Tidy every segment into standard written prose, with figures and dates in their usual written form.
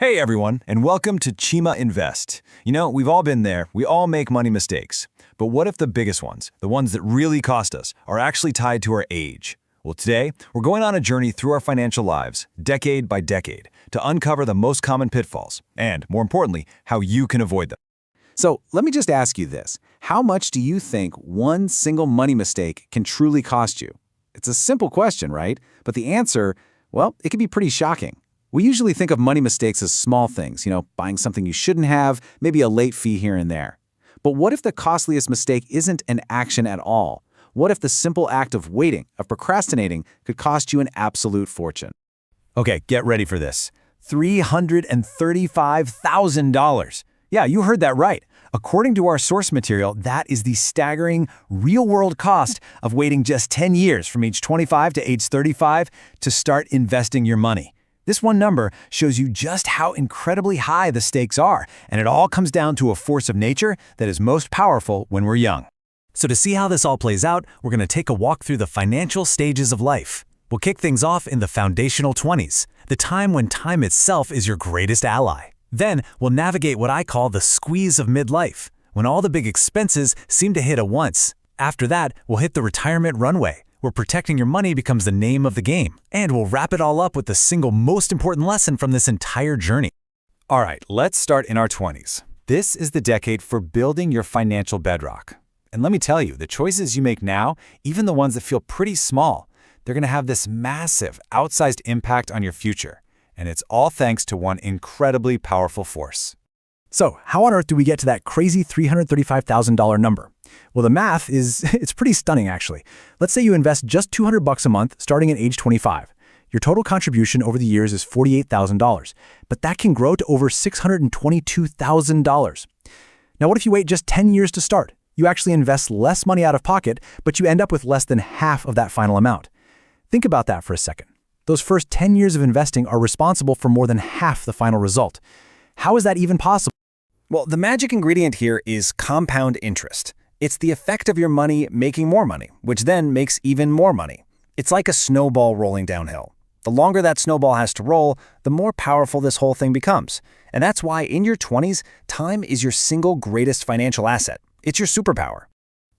Hey everyone, and welcome to Chima Invest. You know, we've all been there, we all make money mistakes. But what if the biggest ones, the ones that really cost us, are actually tied to our age? Well, today, we're going on a journey through our financial lives, decade by decade, to uncover the most common pitfalls, and, more importantly, how you can avoid them. So let me just ask you this. How much do you think one single money mistake can truly cost you? It's a simple question, right? But the answer, well, it can be pretty shocking. We usually think of money mistakes as small things, buying something you shouldn't have, maybe a late fee here and there. But what if the costliest mistake isn't an action at all? What if the simple act of waiting, of procrastinating, could cost you an absolute fortune? Okay, get ready for this. $335,000. Yeah, you heard that right. According to our source material, that is the staggering real-world cost of waiting just 10 years from age 25 to age 35 to start investing your money. This one number shows you just how incredibly high the stakes are, and it all comes down to a force of nature that is most powerful when we're young. So to see how this all plays out, we're going to take a walk through the financial stages of life. We'll kick things off in the foundational 20s, the time when time itself is your greatest ally. Then we'll navigate what I call the squeeze of midlife, when all the big expenses seem to hit at once. After that, we'll hit the retirement runway, where protecting your money becomes the name of the game. And we'll wrap it all up with the single most important lesson from this entire journey. All right, let's start in our 20s. This is the decade for building your financial bedrock. And let me tell you, the choices you make now, even the ones that feel pretty small, they're going to have this massive, outsized impact on your future. And it's all thanks to one incredibly powerful force. So, how on earth do we get to that crazy $335,000 number? Well, the math it's pretty stunning actually. Let's say you invest just $200 a month starting at age 25. Your total contribution over the years is $48,000, but that can grow to over $622,000. Now, what if you wait just 10 years to start? You actually invest less money out of pocket, but you end up with less than half of that final amount. Think about that for a second. Those first 10 years of investing are responsible for more than half the final result. How is that even possible? Well, the magic ingredient here is compound interest. It's the effect of your money making more money, which then makes even more money. It's like a snowball rolling downhill. The longer that snowball has to roll, the more powerful this whole thing becomes. And that's why in your 20s, time is your single greatest financial asset. It's your superpower.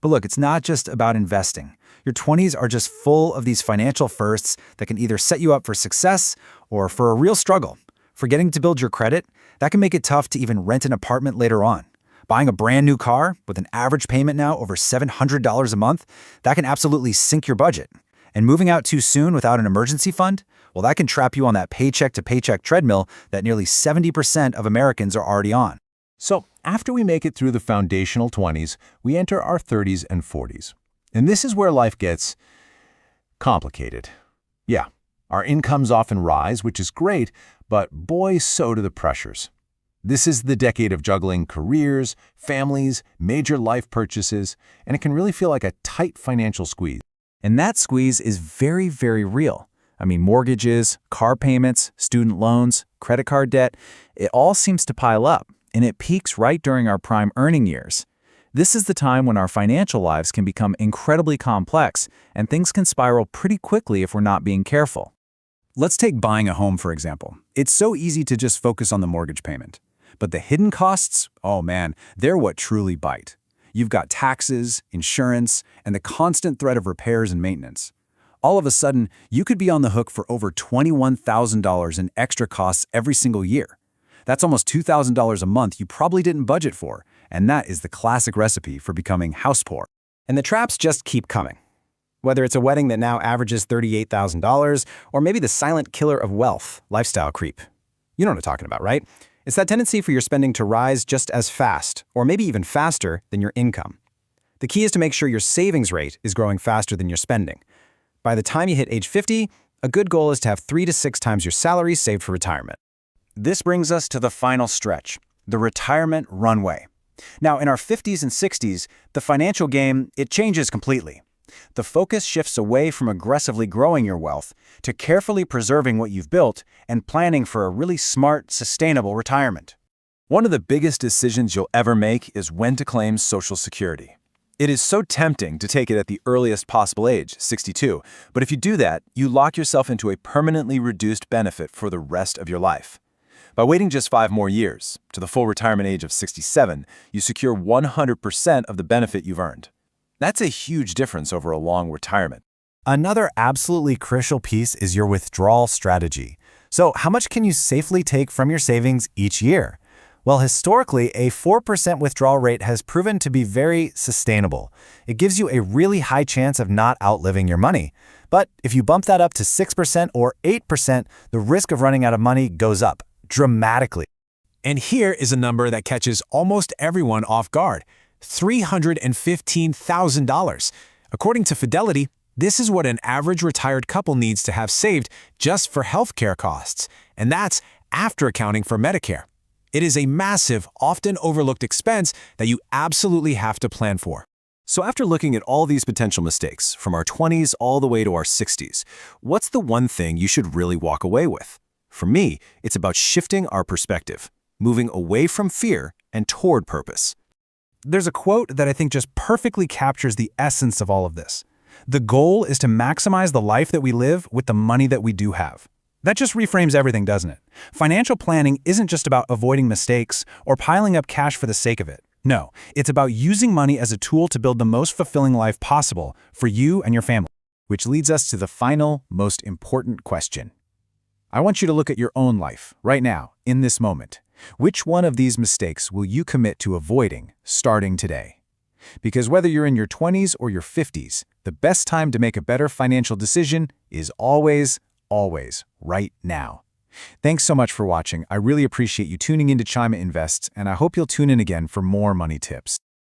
But look, it's not just about investing. Your 20s are just full of these financial firsts that can either set you up for success or for a real struggle. Forgetting to build your credit, that can make it tough to even rent an apartment later on. Buying a brand new car with an average payment now over $700 a month, that can absolutely sink your budget. And moving out too soon without an emergency fund, well, that can trap you on that paycheck to paycheck treadmill that nearly 70% of Americans are already on. So, after we make it through the foundational 20s, we enter our 30s and 40s. And this is where life gets complicated. Yeah, our incomes often rise, which is great, but boy, so do the pressures. This is the decade of juggling careers, families, major life purchases, and it can really feel like a tight financial squeeze. And that squeeze is very, very real. I mean, mortgages, car payments, student loans, credit card debt, it all seems to pile up, and it peaks right during our prime earning years. This is the time when our financial lives can become incredibly complex, and things can spiral pretty quickly if we're not being careful. Let's take buying a home, for example. It's so easy to just focus on the mortgage payment. But the hidden costs, oh man, they're what truly bite. You've got taxes, insurance, and the constant threat of repairs and maintenance. All of a sudden, you could be on the hook for over $21,000 in extra costs every single year. That's almost $2,000 a month you probably didn't budget for, and that is the classic recipe for becoming house poor. And the traps just keep coming. Whether it's a wedding that now averages $38,000, or maybe the silent killer of wealth, lifestyle creep. You know what I'm talking about, right? It's that tendency for your spending to rise just as fast, or maybe even faster, than your income. The key is to make sure your savings rate is growing faster than your spending. By the time you hit age 50, a good goal is to have 3 to 6 times your salary saved for retirement. This brings us to the final stretch, the retirement runway. Now, in our 50s and 60s, the financial game, it changes completely. The focus shifts away from aggressively growing your wealth to carefully preserving what you've built and planning for a really smart, sustainable retirement. One of the biggest decisions you'll ever make is when to claim Social Security. It is so tempting to take it at the earliest possible age, 62, but if you do that, you lock yourself into a permanently reduced benefit for the rest of your life. By waiting just 5 more years, to the full retirement age of 67, you secure 100% of the benefit you've earned. That's a huge difference over a long retirement. Another absolutely crucial piece is your withdrawal strategy. So, how much can you safely take from your savings each year? Well, historically, a 4% withdrawal rate has proven to be very sustainable. It gives you a really high chance of not outliving your money. But if you bump that up to 6% or 8%, the risk of running out of money goes up dramatically. And here is a number that catches almost everyone off guard: $315,000. According to Fidelity, this is what an average retired couple needs to have saved just for healthcare costs, and that's after accounting for Medicare. It is a massive, often overlooked expense that you absolutely have to plan for. So after looking at all these potential mistakes, from our 20s all the way to our 60s, what's the one thing you should really walk away with? For me, it's about shifting our perspective, moving away from fear and toward purpose. There's a quote that I think just perfectly captures the essence of all of this. The goal is to maximize the life that we live with the money that we do have. That just reframes everything, doesn't it? Financial planning isn't just about avoiding mistakes or piling up cash for the sake of it. No, it's about using money as a tool to build the most fulfilling life possible for you and your family. Which leads us to the final, most important question. I want you to look at your own life, right now, in this moment. Which one of these mistakes will you commit to avoiding starting today? Because whether you're in your 20s or your 50s, the best time to make a better financial decision is always right now. Thanks so much for watching. I really appreciate you tuning into Chima Invests, and I hope you'll tune in again for more money tips.